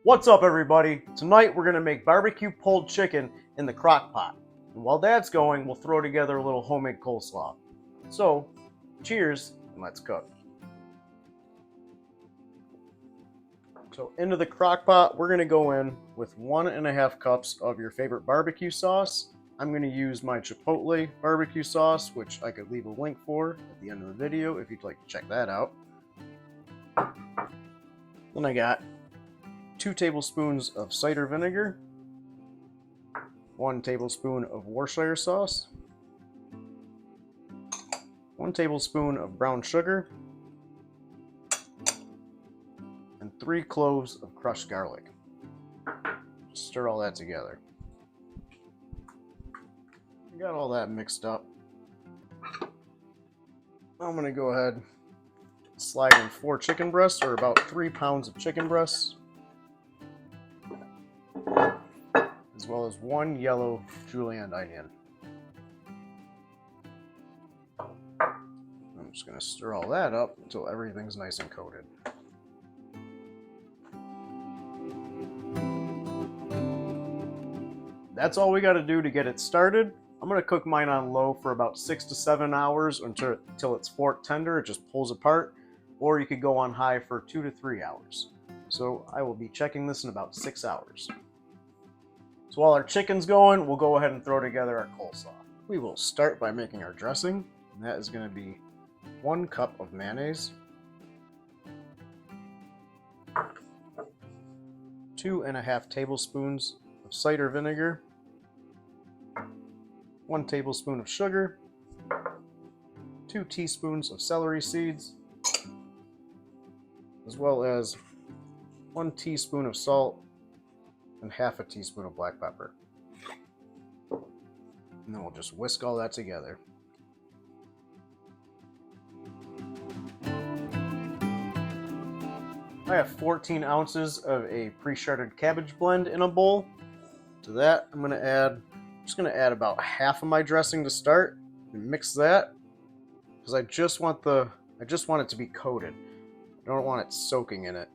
What's up, everybody? Tonight we're going to make barbecue pulled chicken in the crock pot. And while that's going, we'll throw together a little homemade coleslaw. So, cheers and let's cook. So into the crock pot, we're going to go in with 1.5 cups of your favorite barbecue sauce. I'm going to use my Chipotle barbecue sauce, which I could leave a link for at the end of the video if you'd like to check that out. Then I got 2 tablespoons of cider vinegar, 1 tablespoon of Worcestershire sauce, 1 tablespoon of brown sugar, and 3 cloves of crushed garlic. Stir all that together. Got all that mixed up. I'm going to go ahead and slide in 4 chicken breasts, or about 3 pounds of chicken breasts, as well as 1 yellow julienned onion. I'm just going to stir all that up until everything's nice and coated. That's all we got to do to get it started. I'm going to cook mine on low for about 6 to 7 hours until it's fork tender. It just pulls apart. Or you could go on high for 2 to 3 hours. So I will be checking this in about 6 hours. So while our chicken's going, we'll go ahead and throw together our coleslaw. We will start by making our dressing. And that is going to be 1 cup of mayonnaise, 2.5 tablespoons of cider vinegar, 1 tablespoon of sugar, 2 teaspoons of celery seeds, as well as 1 teaspoon of salt and half a teaspoon of black pepper. And then we'll just whisk all that together. I have 14 ounces of a pre-shredded cabbage blend in a bowl. To that, I'm just going to add about half of my dressing to start and mix that, because I just want it to be coated. I don't want it soaking in it.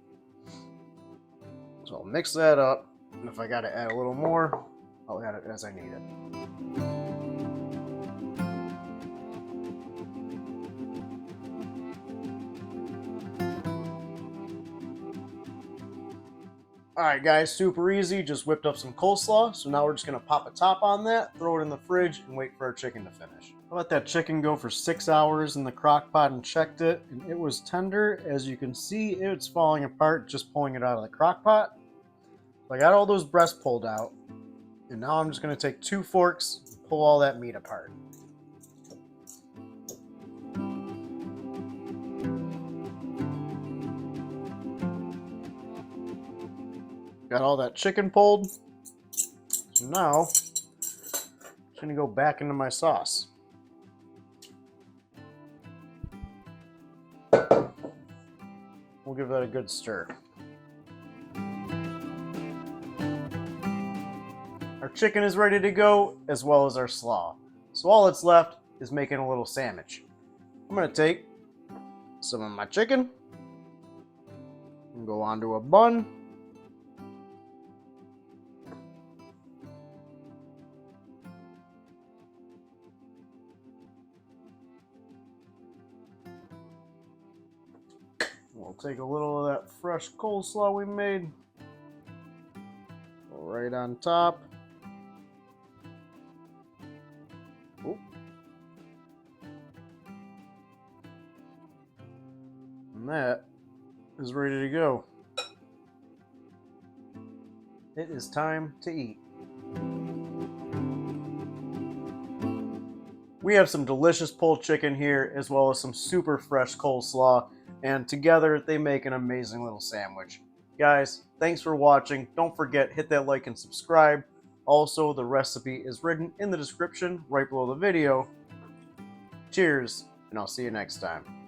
So I'll mix that up, and if I got to add a little more, I'll add it as I need it. Alright guys, super easy, just whipped up some coleslaw, so now we're just going to pop a top on that, throw it in the fridge, and wait for our chicken to finish. I let that chicken go for 6 hours in the crock pot and checked it, and it was tender. As you can see, it's falling apart just pulling it out of the crock pot. So I got all those breasts pulled out, and now I'm just going to take 2 forks and pull all that meat apart. Got all that chicken pulled. So now, I'm going to go back into my sauce. We'll give that a good stir. Our chicken is ready to go, as well as our slaw. So all that's left is making a little sandwich. I'm going to take some of my chicken and go onto a bun. We'll take a little of that fresh coleslaw we made, go right on top. Oop. And that is ready to go. It is time to eat. We have some delicious pulled chicken here, as well as some super fresh coleslaw. And together, they make an amazing little sandwich. Guys, thanks for watching. Don't forget, hit that like and subscribe. Also, the recipe is written in the description right below the video. Cheers, and I'll see you next time.